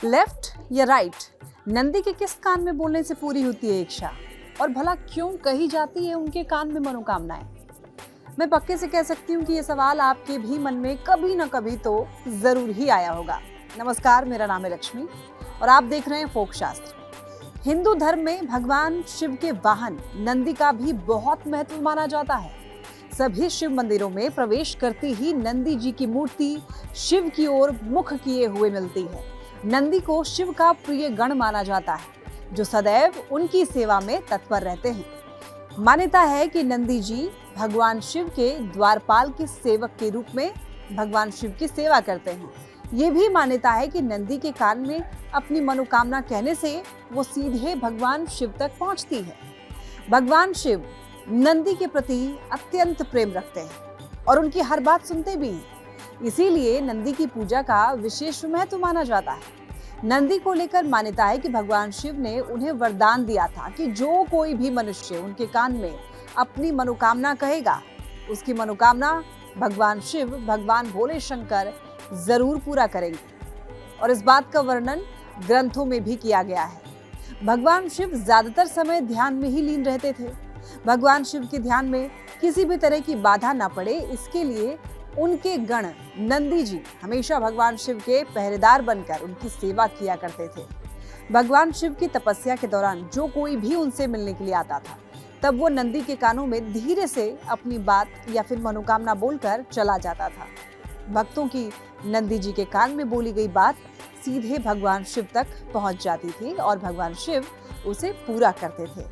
Left या right, Nandi के किस कान में बोलने से पूरी होती है इच्छा? और भला क्यों कही जाती है उनके कान में मनोकामनाएं? मैं पक्के से कह सकती हूँ कि ये सवाल आपके भी मन में कभी ना कभी तो जरूर ही आया होगा। नमस्कार, मेरा नाम है लक्ष्मी और आप देख रहे हैं फोक शास्त्र। हिंदू धर्म में भगवान शिव के वाहन नंदी का भी बहुत महत्व माना जाता है। सभी शिव मंदिरों में प्रवेश करते ही नंदी जी की मूर्ति शिव की ओर मुख किए हुए मिलती है। नंदी को शिव का प्रिय गण माना जाता है, जो सदैव उनकी सेवा में तत्पर रहते हैं। मान्यता है कि नंदी जी भगवान शिव के द्वारपाल के सेवक के रूप में भगवान शिव की सेवा करते हैं। ये भी मान्यता है कि नंदी के कान में अपनी मनोकामना कहने से वो सीधे भगवान शिव तक पहुंचती है। भगवान शिव नंदी के प्रति अत्यंत प्रेम रखते हैं और उनकी हर बात सुनते भी हैं। इसीलिए नंदी की पूजा का विशेष महत्व माना जाता है। नंदी को लेकर मान्यता है कि भगवान शिव ने उन्हें वरदान दिया था कि जो कोई भी मनुष्य उनके कान में अपनी मनोकामना कहेगा, उसकी मनोकामना भगवान शिव, भगवान भोले शंकर जरूर पूरा करेंगे। और इस बात का वर्णन ग्रंथों में भी किया गया है। भगवान शिव ज्यादातर समय ध्यान में ही लीन रहते थे। भगवान शिव के ध्यान में किसी भी तरह की बाधा ना पड़े, इसके लिए उनके गण नंदी जी हमेशा भगवान शिव के पहरेदार बनकर उनकी सेवा किया करते थे। भगवान शिव की तपस्या के दौरान जो कोई भी उनसे मिलने के लिए आता था, तब वो नंदी के कानों में धीरे से अपनी बात या फिर मनोकामना बोलकर चला जाता था। भक्तों की नंदी जी के कान में बोली गई बात सीधे भगवान शिव तक पहुंच जाती थी और भगवान शिव उसे पूरा करते थे।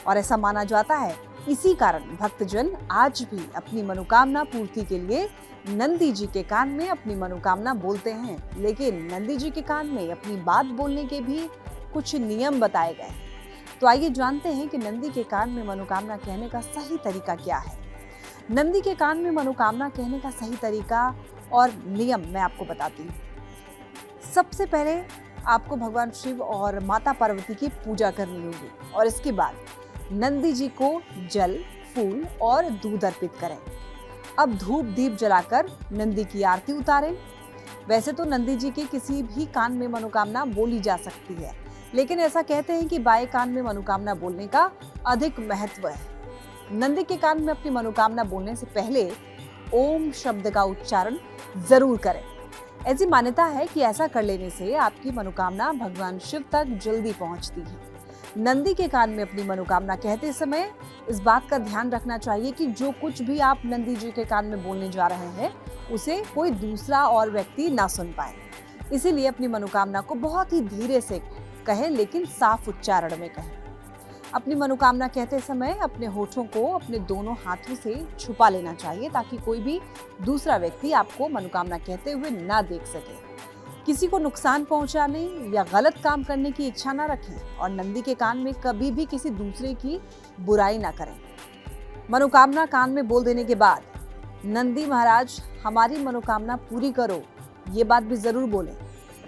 और ऐसा माना जाता है, इसी कारण भक्तजन आज भी अपनी मनोकामना पूर्ति के लिए नंदी जी के कान में अपनी मनोकामना बोलते हैं। लेकिन नंदी जी के कान में अपनी बात बोलने के भी कुछ नियम बताए गए हैं। तो आइए जानते हैं कि नंदी के कान में मनोकामना कहने का सही तरीका क्या है। नंदी के कान में मनोकामना कहने का सही तरीका और नियम मैं आपको बताती हूँ। सबसे पहले आपको भगवान शिव और माता पार्वती की पूजा करनी होगी और इसके बाद नंदी जी को जल, फूल और दूध अर्पित करें। अब धूप दीप जलाकर नंदी की आरती उतारें। वैसे तो नंदी जी के किसी भी कान में मनोकामना बोली जा सकती है, लेकिन ऐसा कहते हैं कि बाएं कान में मनोकामना बोलने का अधिक महत्व है। नंदी के कान में अपनी मनोकामना बोलने से पहले ओम शब्द का उच्चारण जरूर करें। ऐसी मान्यता है कि ऐसा कर लेने से आपकी मनोकामना भगवान शिव तक जल्दी पहुंचती है। नंदी के कान में अपनी मनोकामना कहते समय इस बात का ध्यान रखना चाहिए कि जो कुछ भी आप नंदी जी के कान में बोलने जा रहे हैं, उसे कोई दूसरा और व्यक्ति ना सुन पाए। इसीलिए अपनी मनोकामना को बहुत ही धीरे से कहें, लेकिन साफ उच्चारण में कहें। अपनी मनोकामना कहते समय अपने होठों को अपने दोनों हाथों से छुपा लेना चाहिए, ताकि कोई भी दूसरा व्यक्ति आपको मनोकामना कहते हुए ना देख सके। किसी को नुकसान पहुंचाने या गलत काम करने की इच्छा ना रखें और नंदी के कान में कभी भी किसी दूसरे की बुराई ना करें। मनोकामना कान में बोल देने के बाद नंदी महाराज हमारी मनोकामना पूरी करो, ये बात भी जरूर बोलें।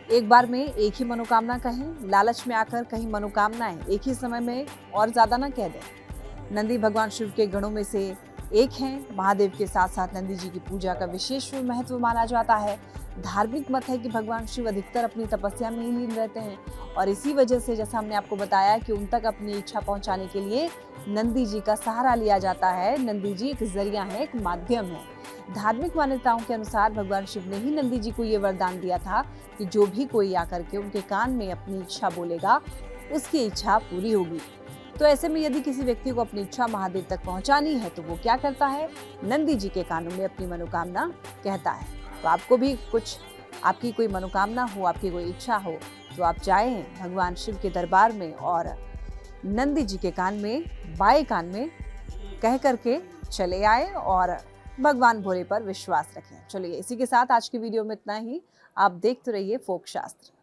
एक बार में एक ही मनोकामना कहें। लालच में आकर कहीं मनोकामनाएं एक ही समय में और ज्यादा ना कह दें। नंदी भगवान शिव के गणों में से एक हैं। महादेव के साथ साथ नंदी जी की पूजा का विशेष महत्व माना जाता है। धार्मिक मत है कि भगवान शिव अधिकतर अपनी तपस्या में ही लीन रहते हैं और इसी वजह से, जैसा हमने आपको बताया, कि उन तक अपनी इच्छा पहुंचाने के लिए नंदी जी का सहारा लिया जाता है। नंदी जी एक जरिया है, एक माध्यम है। धार्मिक मान्यताओं के अनुसार भगवान शिव ने ही नंदी जी को ये वरदान दिया था कि जो भी कोई आकर के उनके कान में अपनी इच्छा बोलेगा, उसकी इच्छा पूरी होगी। तो ऐसे में यदि किसी व्यक्ति को अपनी इच्छा महादेव तक पहुंचानी है, तो वो क्या करता है? नंदी जी के कानों में अपनी मनोकामना कहता है। तो आपको भी कुछ, आपकी कोई मनोकामना हो, आपकी कोई इच्छा हो, तो आप जाएं भगवान शिव के दरबार में और नंदी जी के कान में, बाएं कान में कह करके चले आए और भगवान भोले पर विश्वास रखें। चलिए, इसी के साथ आज की वीडियो में इतना ही। आप देखते रहिए फोक शास्त्र।